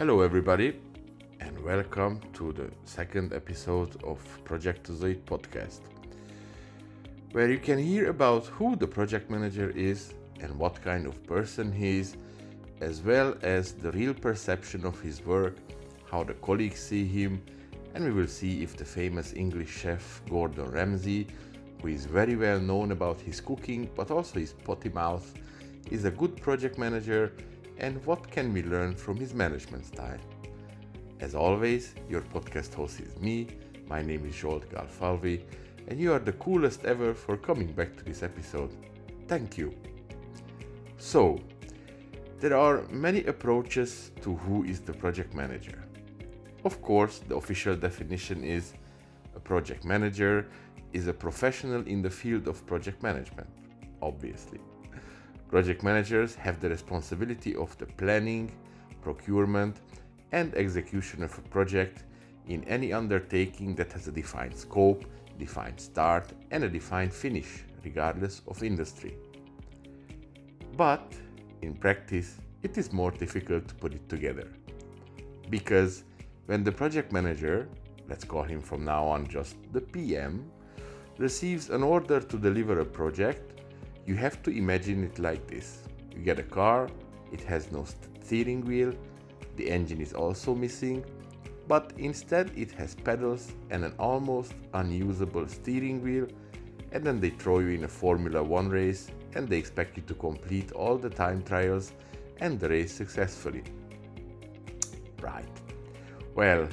Hello everybody and welcome to the second episode of Projectozoid Podcast, where you can hear about who the project manager is and what kind of person he is, as well as the real perception of his work, how the colleagues see him, and we will see if the famous English chef Gordon Ramsay, who is very well known about his cooking but also his potty mouth, is a good project manager, and what can we learn from his management style. As always, your podcast host is me. My name is Zsolt Galfalvi, and you are the coolest ever for coming back to this episode. Thank you. So, there are many approaches to who is the project manager. Of course, the official definition is a project manager is a professional in the field of project management, obviously. Project managers have the responsibility of the planning, procurement, and execution of a project in any undertaking that has a defined scope, defined start, and a defined finish, regardless of industry. But in practice, it is more difficult to put it together. Because when the project manager, let's call him from now on just the PM, receives an order to deliver a project, you have to imagine it like this. You get a car, it has no steering wheel, the engine is also missing, but instead it has pedals and an almost unusable steering wheel, and then they throw you in a Formula 1 race and they expect you to complete all the time trials and the race successfully. Right. Well,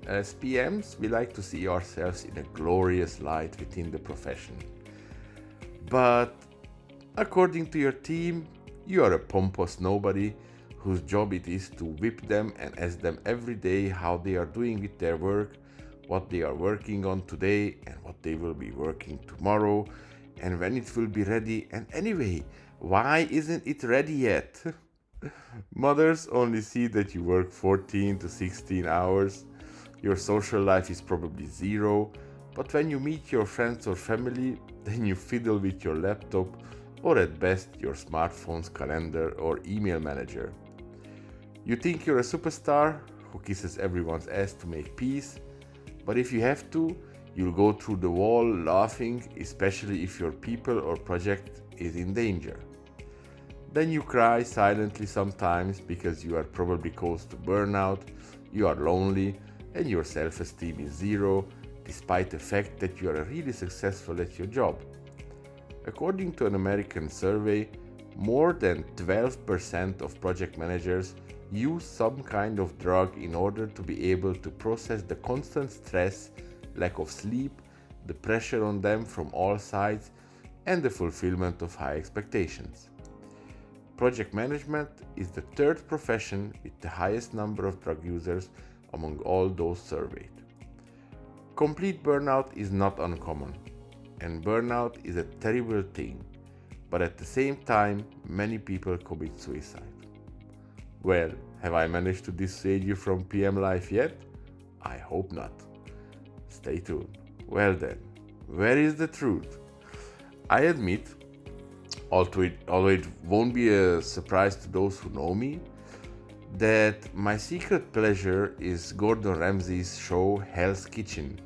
as PMs, we like to see ourselves in a glorious light within the profession. But according to your team, you are a pompous nobody whose job it is to whip them and ask them every day how they are doing with their work, what they are working on today and what they will be working tomorrow, and when it will be ready, and anyway, why isn't it ready yet? Mothers only see that you work 14 to 16 hours, your social life is probably zero, but when you meet your friends or family, then you fiddle with your laptop or at best your smartphone's calendar or email manager. You think you're a superstar who kisses everyone's ass to make peace, but if you have to, you'll go through the wall laughing, especially if your people or project is in danger. Then you cry silently sometimes because you are probably close to burnout, you are lonely, and your self-esteem is zero, despite the fact that you are really successful at your job. According to an American survey, more than 12% of project managers use some kind of drug in order to be able to process the constant stress, lack of sleep, the pressure on them from all sides, and the fulfillment of high expectations. Project management is the third profession with the highest number of drug users among all those surveyed. Complete burnout is not uncommon, and burnout is a terrible thing, but at the same time, many people commit suicide. Well, have I managed to dissuade you from PM life yet? I hope not. Stay tuned. Well then, where is the truth? I admit, although it won't be a surprise to those who know me, that my secret pleasure is Gordon Ramsay's show Hell's Kitchen,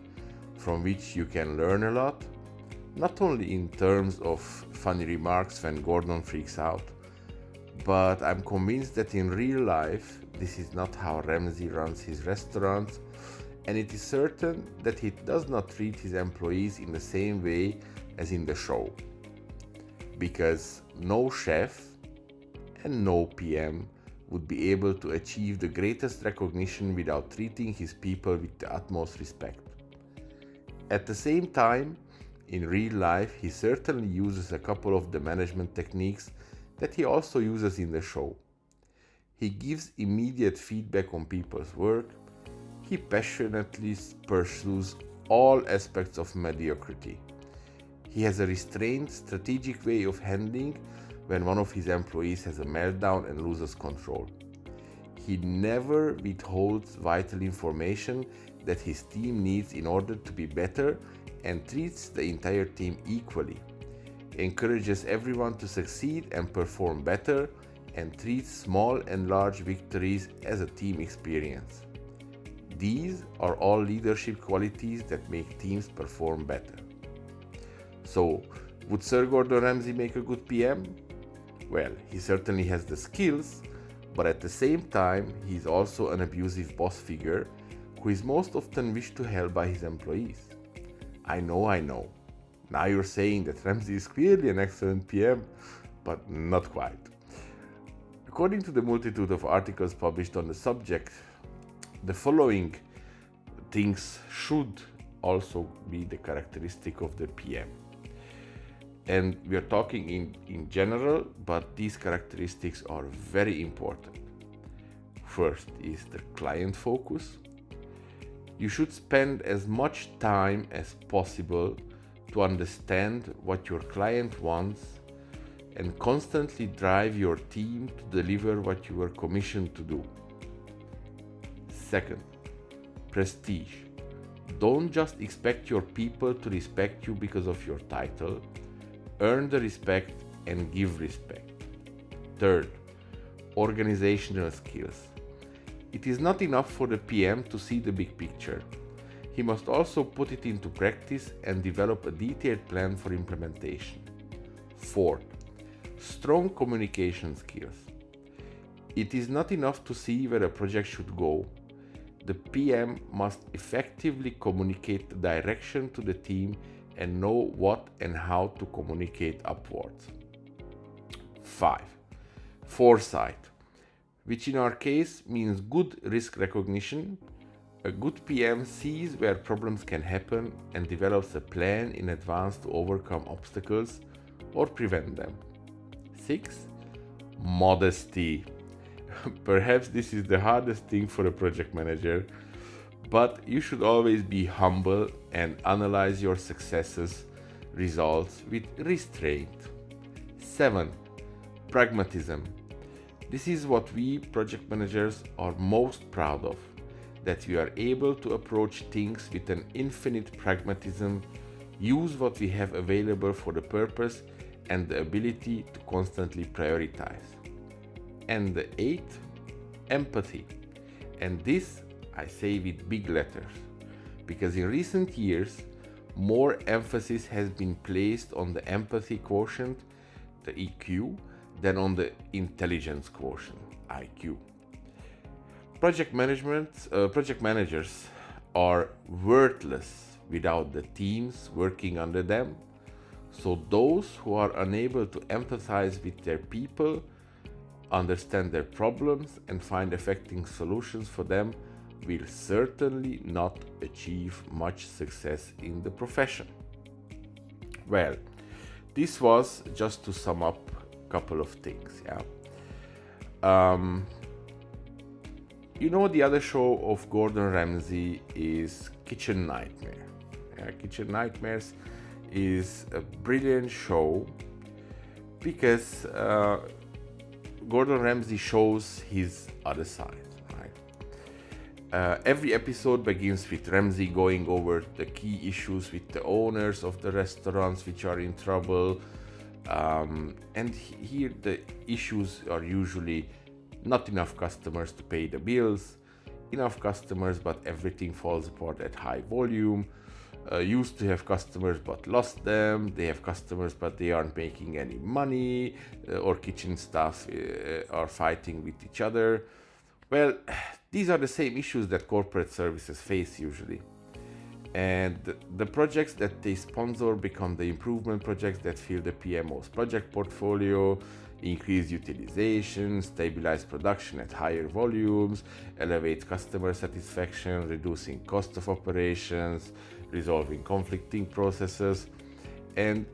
from which you can learn a lot, not only in terms of funny remarks when Gordon freaks out, but I'm convinced that in real life this is not how Ramsay runs his restaurants, and it is certain that he does not treat his employees in the same way as in the show. Because no chef and no PM would be able to achieve the greatest recognition without treating his people with the utmost respect. At the same time, in real life, he certainly uses a couple of the management techniques that he also uses in the show. He gives immediate feedback on people's work. He passionately pursues all aspects of mediocrity. He has a restrained, strategic way of handling when one of his employees has a meltdown and loses control. He never withholds vital information that his team needs in order to be better and treats the entire team equally, encourages everyone to succeed and perform better, and treats small and large victories as a team experience. These are all leadership qualities that make teams perform better. So, would Sir Gordon Ramsay make a good PM? Well, he certainly has the skills, but at the same time, he is also an abusive boss figure who is most often wished to hell by his employees. I know. Now you're saying that Ramsay is clearly an excellent PM, but not quite. According to the multitude of articles published on the subject, the following things should also be the characteristic of the PM. And we are talking in general, but these characteristics are very important. First is the client focus. You should spend as much time as possible to understand what your client wants and constantly drive your team to deliver what you were commissioned to do. Second, prestige. Don't just expect your people to respect you because of your title. Earn the respect and give respect. Third, organizational skills. It is not enough for the PM to see the big picture. He must also put it into practice and develop a detailed plan for implementation. Fourth, strong communication skills. It is not enough to see where a project should go. The PM must effectively communicate the direction to the team and know what and how to communicate upwards. 5. Foresight, which in our case means good risk recognition. A good PM sees where problems can happen and develops a plan in advance to overcome obstacles or prevent them. 6. Modesty. Perhaps this is the hardest thing for a project manager, but you should always be humble and analyze your successes, results with restraint. 7. Pragmatism. This is what we project managers are most proud of, that we are able to approach things with an infinite pragmatism, use what we have available for the purpose, and the ability to constantly prioritize. And the 8th, empathy. And this I say with big letters, because in recent years, more emphasis has been placed on the empathy quotient, the EQ, than on the intelligence quotient, IQ. Project managers are worthless without the teams working under them, so those who are unable to empathize with their people, understand their problems, and find effective solutions for them will certainly not achieve much success in the profession. Well, this was just to sum up a couple of things. The other show of Gordon Ramsay is Kitchen Nightmare. Kitchen Nightmares is a brilliant show because Gordon Ramsay shows his other side. Every episode begins with Ramsay going over the key issues with the owners of the restaurants which are in trouble. And here the issues are usually not enough customers to pay the bills, enough customers but everything falls apart at high volume, used to have customers but lost them, they have customers but they aren't making any money, or kitchen staff are fighting with each other. Well, these are the same issues that corporate services face usually. And the projects that they sponsor become the improvement projects that fill the PMO's project portfolio, increase utilization, stabilize production at higher volumes, elevate customer satisfaction, reducing cost of operations, resolving conflicting processes. And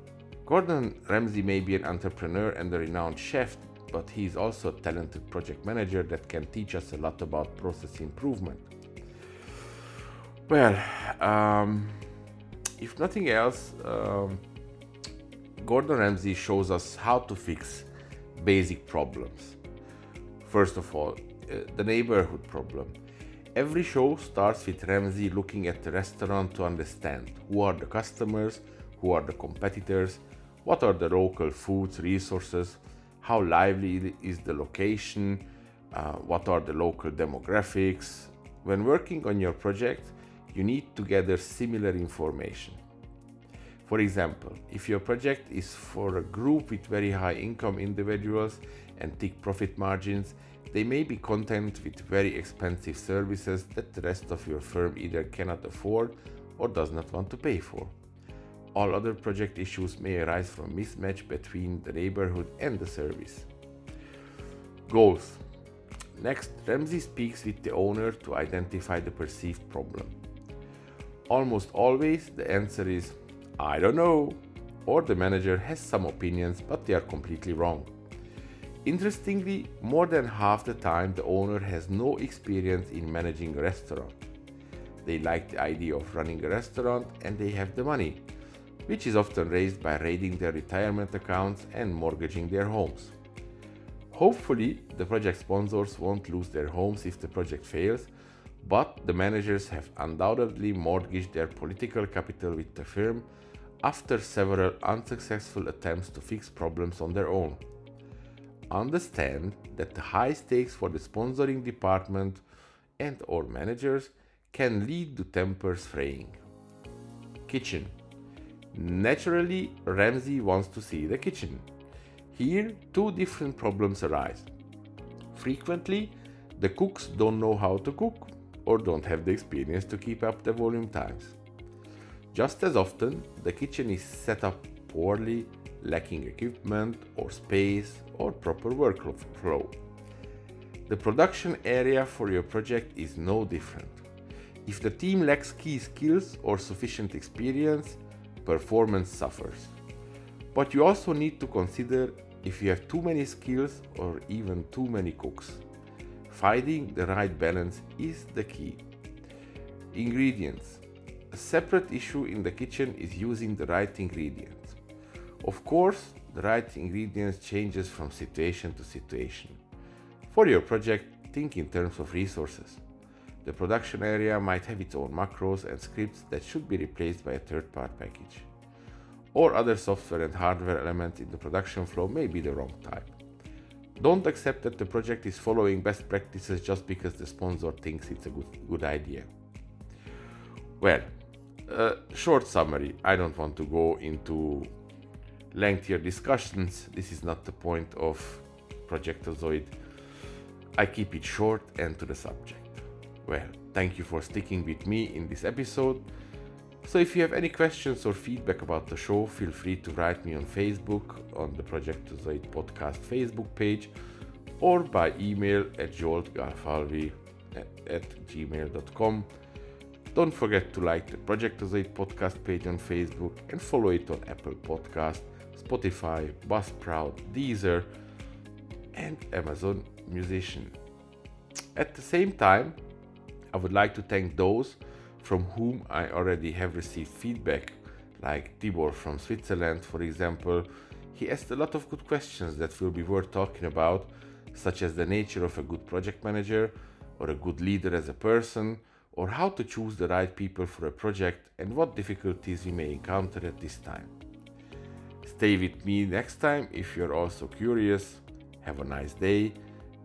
Gordon Ramsay may be an entrepreneur and a renowned chef, but he is also a talented project manager that can teach us a lot about process improvement. Well, if nothing else, Gordon Ramsay shows us how to fix basic problems. First of all, the neighborhood problem. Every show starts with Ramsay looking at the restaurant to understand who are the customers, who are the competitors, what are the local foods, resources, how lively is the location, what are the local demographics. When working on your project, you need to gather similar information. For example, if your project is for a group with very high income individuals and thick profit margins, they may be content with very expensive services that the rest of your firm either cannot afford or does not want to pay for. All other project issues may arise from mismatch between the neighborhood and the service. Goals. Next, Ramsey speaks with the owner to identify the perceived problem. Almost always the answer is, "I don't know," or the manager has some opinions but they are completely wrong. Interestingly, more than half the time the owner has no experience in managing a restaurant. They like the idea of running a restaurant and they have the money, which is often raised by raiding their retirement accounts and mortgaging their homes. Hopefully, the project sponsors won't lose their homes if the project fails, but the managers have undoubtedly mortgaged their political capital with the firm after several unsuccessful attempts to fix problems on their own. Understand that the high stakes for the sponsoring department and/or managers can lead to tempers fraying. Kitchen. Naturally, Ramsey wants to see the kitchen. Here, two different problems arise. Frequently, the cooks don't know how to cook or don't have the experience to keep up the volume times. Just as often, the kitchen is set up poorly, lacking equipment or space or proper workflow. The production area for your project is no different. If the team lacks key skills or sufficient experience, performance suffers. But you also need to consider if you have too many skills or even too many cooks. Finding the right balance is the key. Ingredients. A separate issue in the kitchen is using the right ingredients. Of course, the right ingredients changes from situation to situation. For your project, think in terms of resources. The production area might have its own macros and scripts that should be replaced by a third-party package. Or other software and hardware elements in the production flow may be the wrong type. Don't accept that the project is following best practices just because the sponsor thinks it's a good idea. Well, short summary. I don't want to go into lengthier discussions. This is not the point of Projectozoid. I keep it short and to the subject. Well, thank you for sticking with me in this episode. So if you have any questions or feedback about the show, feel free to write me on Facebook on the Projectozoid Podcast Facebook page or by email at joltgarfalvi@gmail.com. Don't forget to like the Projectozoid Podcast page on Facebook and follow it on Apple Podcast, Spotify, Buzzsprout, Deezer, and Amazon Musician. At the same time, I would like to thank those from whom I already have received feedback, like Tibor from Switzerland, for example. He asked a lot of good questions that will be worth talking about, such as the nature of a good project manager, or a good leader as a person, or how to choose the right people for a project and what difficulties we may encounter at this time. Stay with me next time if you're also curious. Have a nice day.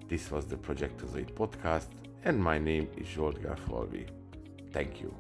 This was the Projectozoid Podcast, and my name is Gordon Ramsay. Thank you.